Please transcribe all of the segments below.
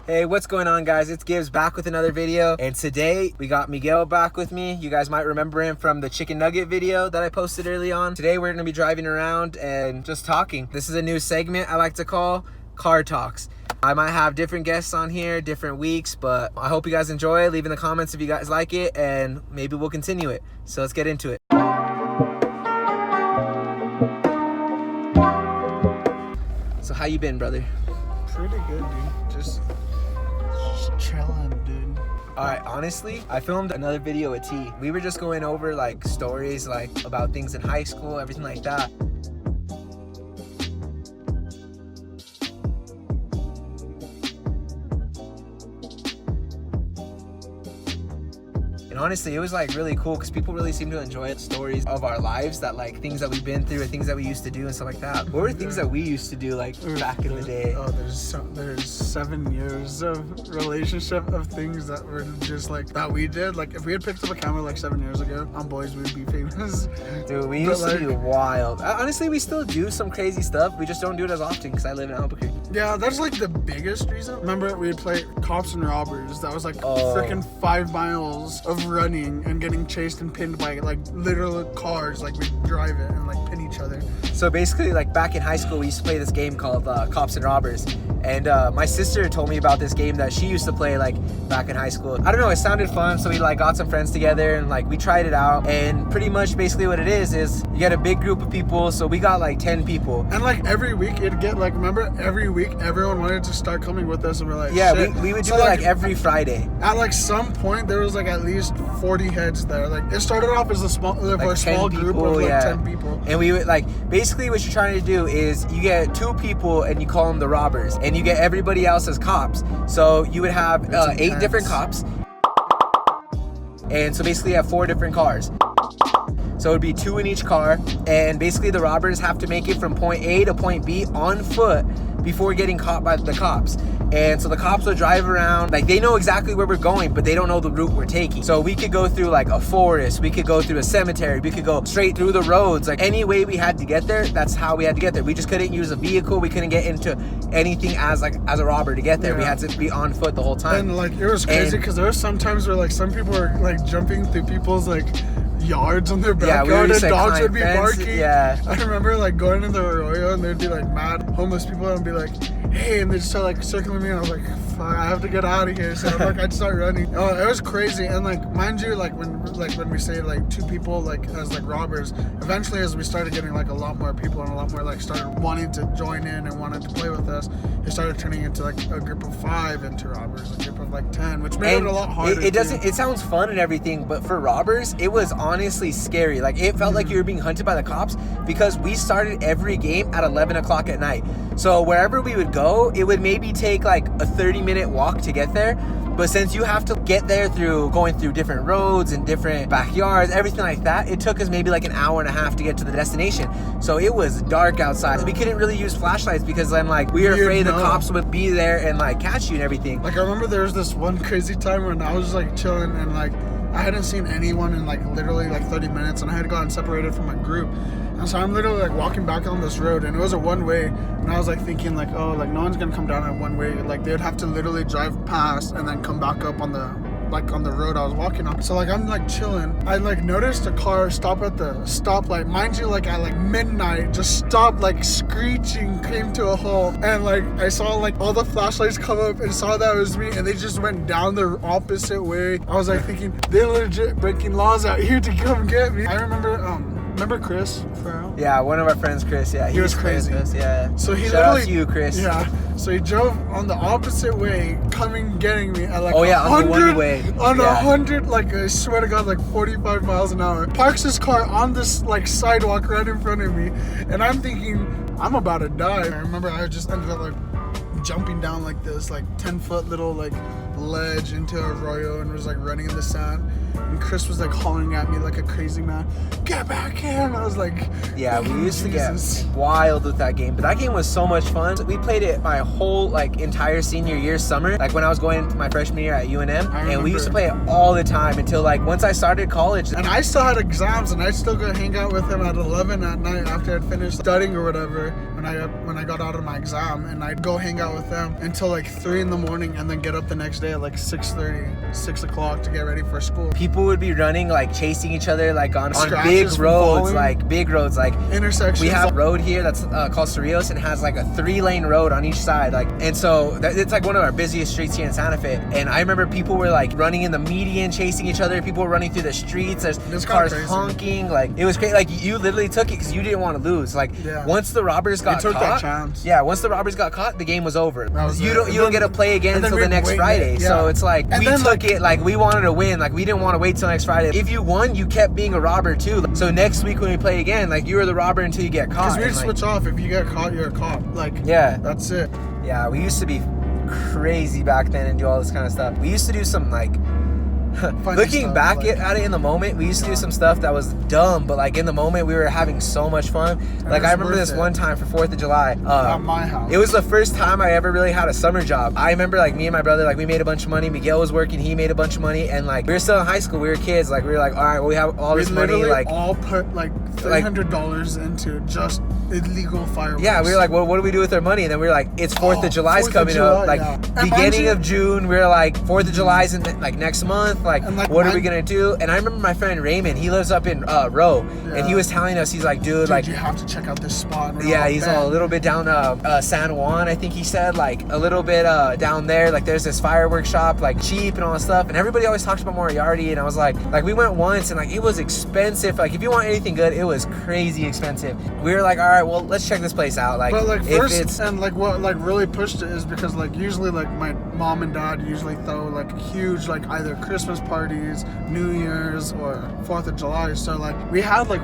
Hey, what's going on, guys? It's Gibbs back with another video, and today we got Miguel back with me. You guys might remember him from the chicken nugget video that I posted early on. Today we're gonna be driving around and just talking. This is a new segment I like to call Car Talks. I might have different guests on here, different weeks, but I hope you guys enjoy. Leave in the comments if you guys like it, and maybe we'll continue it. So let's get into it. So how you been, brother? Pretty good, dude. Just chilling, dude. Alright, honestly, I filmed another video with T. We were just going over like stories like about things in high school, everything like that. And honestly, it was like really cool because people really seem to enjoy stories of our lives, that like things that we've been through or things that we used to do and stuff like that. What were things that we used to do like back in the day? Oh, there's 7 years of relationship of things that were just like that we did. Like if we had picked up a camera like 7 years ago on Boys, we'd be famous. Dude, we used to be wild. Honestly, we still do some crazy stuff. We just don't do it as often because I live in Albuquerque. Yeah, that's like the biggest reason. Remember, we'd play Cops and Robbers. That was like freaking 5 miles of running and getting chased and pinned by like literal cars. Like we'd drive it and like pin each other. So basically, like back in high school, we used to play this game called Cops and Robbers. And my sister told me about this game that she used to play like back in high school. I don't know, it sounded fun, so we like got some friends together and like we tried it out. And pretty much basically what it is you get a big group of people. So we got like 10 people. And like every week it'd get like, remember every week everyone wanted to start coming with us and we're like, yeah, shit. we would do it like every Friday. At like some point there was like at least 40 heads there. Like it started off as a small group of like 10 people. And we would like, basically what you're trying to do is you get 2 people and you call them the robbers, and you get everybody else as cops. So you would have 8 different cops, and so basically you have 4 different cars. So it would be 2 in each car, and basically the robbers have to make it from point A to point B on foot before getting caught by the cops. And so the cops will drive around, like they know exactly where we're going, but they don't know the route we're taking. So we could go through like a forest, we could go through a cemetery, we could go straight through the roads. Like any way we had to get there, that's how we had to get there. We just couldn't use a vehicle, we couldn't get into anything as a robber to get there. Yeah. We had to be on foot the whole time. And like it was crazy because there were some times where like some people were like jumping through people's like yards on their backyard, and dogs would be barking. Yeah. I remember like going in the arroyo and there'd be like mad homeless people and be like, hey, and they'd start like circling me and I was like, fuck, I have to get out of here. So like I'd start running. Oh, it was crazy. And like mind you, like when we say like 2 people like as like robbers, eventually as we started getting like a lot more people and a lot more like started wanting to join in and wanted to play with us, it started turning into like a group of 5 into robbers, a group of like 10, which made it a lot harder. It sounds fun and everything, but for robbers it was honestly scary. Like it felt like you were being hunted by the cops because we started every game at 11 o'clock at night. So wherever we would go, it would maybe take like a 30-minute walk to get there. But since you have to get there through going through different roads and different backyards, everything like that, it took us maybe like an hour and a half to get to the destination. So it was dark outside. We couldn't really use flashlights because then like we were afraid the cops would be there and like catch you and everything. Like I remember there was this one crazy time when I was like chilling and like I hadn't seen anyone in like literally like 30 minutes and I had gotten separated from my group. And so I'm literally like walking back on this road and it was a one way, and I was like thinking like, oh, like no one's gonna come down at one way. Like they would have to literally drive past and then come back up on the road I was walking on. So like I'm like chilling. I like noticed a car stop at the stoplight. Mind you, like at like midnight, just stopped, like screeching, came to a halt. And like I saw like all the flashlights come up and saw that it was me, and they just went down the opposite way. I was like thinking, they're legit breaking laws out here to come get me. I remember Chris Farrell? Yeah, one of our friends, Chris. Yeah, he was crazy. Us, yeah. So he Shout out to you, Chris. Yeah. So he drove on the opposite way, getting me at like on the one way. On 100, like I swear to God, like 45 miles an hour. Parks his car on this like sidewalk right in front of me, and I'm thinking I'm about to die. I remember I just ended up like jumping down like this like 10-foot little like ledge into a arroyo and was like running in the sand. And Chris was like hollering at me like a crazy man, get back here. And I was like, yeah, we used to get wild with that game, but that game was so much fun. We played it my whole like entire senior year summer, like when I was going into my freshman year at UNM, and we used to play it all the time until like once I started college. And I still had exams and I still go hang out with him at 11 at night after I'd finished studying or whatever. when I got out of my exam, and I'd go hang out with them until like 3 in the morning, and then get up the next day at like 6:30, 6 o'clock to get ready for school. People would be running, like chasing each other, like on Scratches big from roads, falling. like big roads, like Intersections. we have a road here that's called Cerrillos, and has like a 3-lane road on each side, like, and so it's like one of our busiest streets here in Santa Fe. And I remember people were like running in the median, chasing each other. People were running through the streets. There's cars honking. Like, it was crazy. Like, you literally took it because you didn't want to lose. Like, once the robbers got took caught, that chance. Yeah, once the robbers got caught, the game was over. You it. don't get to play again until the next Friday. So it's like, we took it like we wanted to win. Like, we didn't want to wait till next Friday. If you won, you kept being a robber too. So next week when we play again, like, you were the robber until you get caught. Because we'd switch off. If you get caught, you're a cop. Like, yeah, that's it. Yeah, we used to be crazy back then and do all this kind of stuff. We used to do some like looking back at it in the moment, we used to do some stuff that was dumb, but like in the moment we were having so much fun. Like, I remember this one time for 4th of July. At my house. It was the first time I ever really had a summer job. I remember like me and my brother, like we made a bunch of money. Miguel was working, he made a bunch of money, and like we were still in high school, we were kids, like we were like, all right, well, we have all this money, like all put like $300 into just illegal fireworks. Yeah, we were like, well, what do we do with our money? And then we were like, it's 4th of July's coming up. Like, beginning of June, we were like, 4th of July's in like next month. Like, what are we gonna do? And I remember my friend Raymond, he lives up in Roe, and he was telling us, he's like, dude, like, you have to check out this spot. Yeah, he's all a little bit down San Juan, I think he said, like a little bit down there. Like, there's this fireworks shop, like cheap and all that stuff. And everybody always talks about Moriarty, and I was like we went once, and like it was expensive. Like, if you want anything good, it was crazy expensive. We were like, all right, well, let's check this place out. Like, but like first, and like what like really pushed it is because like usually like my mom and dad usually throw like huge like either Christmas parties, New Year's, or 4th of July. So like we had like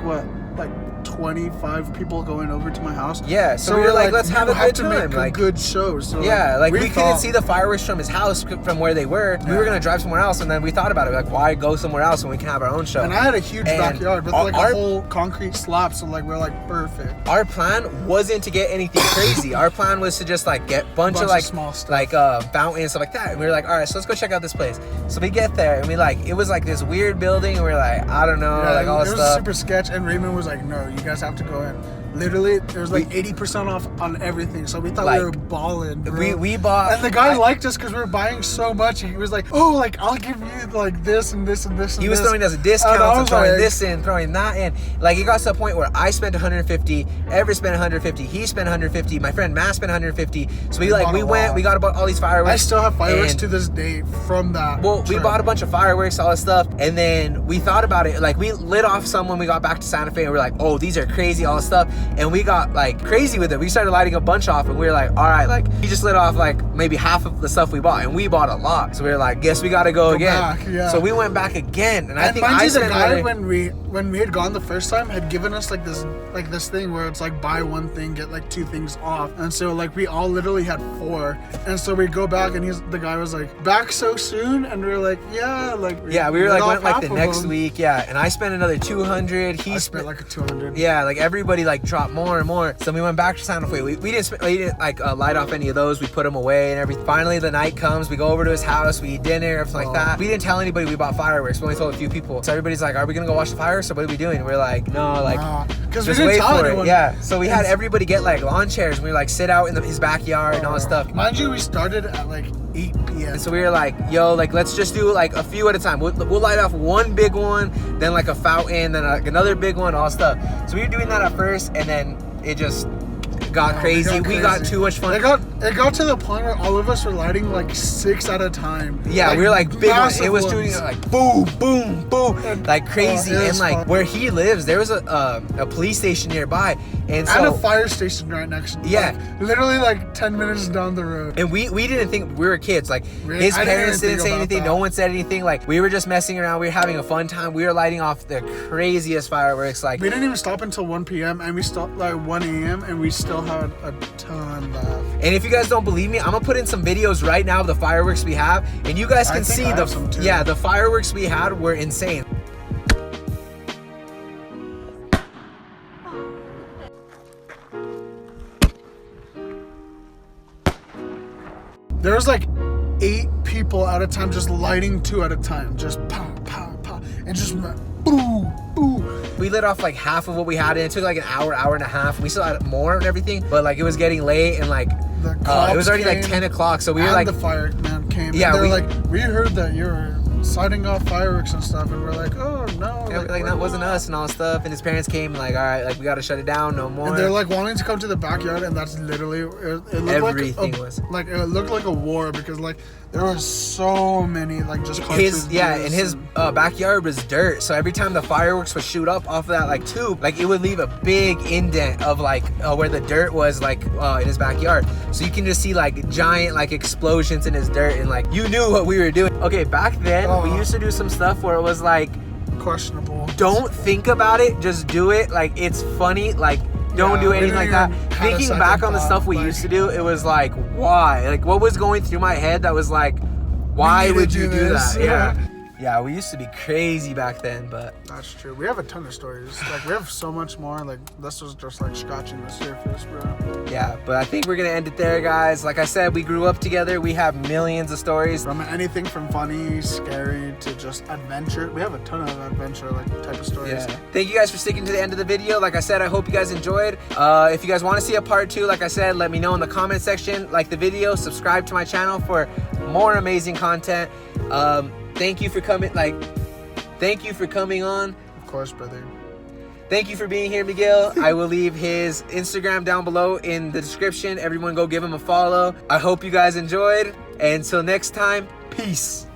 25 people going over to my house. Yeah, so we were like, let's have a good time. Make like, a good show. So yeah, like we couldn't see the fireworks from his house from where they were. Yeah. We were gonna drive somewhere else, and then we thought about it, like, why go somewhere else when we can have our own show? And I had a huge backyard with like a whole concrete slab, so like we're like perfect. Our plan wasn't to get anything crazy. Our plan was to just like get bunch of like small stuff, like fountains, stuff like that. And we were like, all right, so let's go check out this place. So we get there, and we like, it was like this weird building, and we are like, I don't know, like all this stuff. It was super sketch, and Raymond was like, no, you guys have to go in. Literally, there was like 80% off on everything, so we thought we were balling, bro. We bought, and the guy liked us because we were buying so much. He was like, oh, like, I'll give you like this and this and this and he was throwing us a discount and throwing this in, throwing that in. Like, it got to the point where I spent 150, Everett spent 150, he spent 150, my friend Matt spent 150. So we got all these fireworks. I still have fireworks to this day from that. Well, we bought a bunch of fireworks, all this stuff, and then we thought about it. Like, we lit off some when we got back to Santa Fe, and we're like, oh, these are crazy, all this stuff. And we got like crazy with it. We started lighting a bunch off, and we were like, all right, like, we just lit off like maybe half of the stuff we bought, and we bought a lot. So we were like, guess we gotta go again. Back, yeah. So we went back again, and I think the guy when we had gone the first time had given us like this thing where it's like buy one thing get like 2 things off, and so like we all literally had 4, and so we go back, and the guy was like, back so soon, and we were like, yeah, like we were like went like the next week, yeah, and I spent another 200. He spent like a 200. Yeah, like everybody like dropped more and more. So we went back to Santa Fe. We didn't like light off any of those. We put them away and everything. Finally, the night comes. We go over to his house. We eat dinner, everything like that. We didn't tell anybody we bought fireworks. We only told a few people. So everybody's like, "Are we gonna go watch the fireworks, or what are we doing?" And we're like, "No, like, because just wait for it." Yeah. So we had everybody get like lawn chairs. And we were like sit out in his backyard and all that stuff. Mind you, we started at like 8 p.m. And so we were like, yo, like, let's just do like a few at a time. We'll light off one big one, then like a fountain, then like another big one, all stuff. So we were doing that at first, and then it just got crazy. We got too much fun. It got to the point where all of us were lighting like 6 at a time. Yeah, like, we were like big ones. It was doing like boom, boom, boom, like crazy. And like fun. Where he lives, there was a police station nearby, and a fire station right next. Yeah, like, literally like 10 minutes down the road. And we didn't think, we were kids. Like his parents didn't say anything. No one said anything. Like we were just messing around. We were having a fun time. We were lighting off the craziest fireworks. Like we didn't even stop until 1 p.m. and we stopped like 1 a.m. and we still had a ton left. And if you guys don't believe me, I'm gonna put in some videos right now of the fireworks we have, and you guys can see the fireworks we had were insane. There was like 8 people at a time just lighting 2 at a time, just pow, pow, pow, and just boo, boo. We lit off like half of what we had, and it took like an hour and a half. We still had more and everything, but like it was getting late, and like it was already like 10 o'clock. So we were like, the fireman came. Yeah, and they're like, we heard that you were sighting off fireworks and stuff, and we're like, oh no, yeah, like that wasn't us and all stuff. And his parents came like, all right, like we gotta shut it down, no more. And they're like wanting to come to the backyard, and that's literally it looked everything like it looked like a war, because like there were so many like just cartridges. And his backyard was dirt, so every time the fireworks would shoot up off of that like tube, like it would leave a big indent of like where the dirt was, like in his backyard. So you can just see like giant like explosions in his dirt, and like you knew what we were doing. Okay, back then we used to do some stuff where it was like questionable. Don't think about it, just do it. Like it's funny, like don't do anything like that. Thinking back on the stuff we used to do, it was like, why? Like what was going through my head that was like, why would you do that? Yeah, we used to be crazy back then, but that's true. We have a ton of stories. Like we have so much more. Like this was just like scratching the surface, bro. Yeah, but I think we're gonna end it there, guys. Like I said, we grew up together. We have millions of stories. From anything from funny, scary to just adventure. We have a ton of adventure like type of stories. Yeah. Thank you guys for sticking to the end of the video. Like I said, I hope you guys enjoyed. If you guys want to see a part 2, like I said, let me know in the comment section. Like the video, subscribe to my channel for more amazing content. Thank you for coming. Thank you for coming on. Of course, brother. Thank you for being here, Miguel. I will leave his Instagram down below in the description. Everyone go give him a follow. I hope you guys enjoyed. And until next time, peace.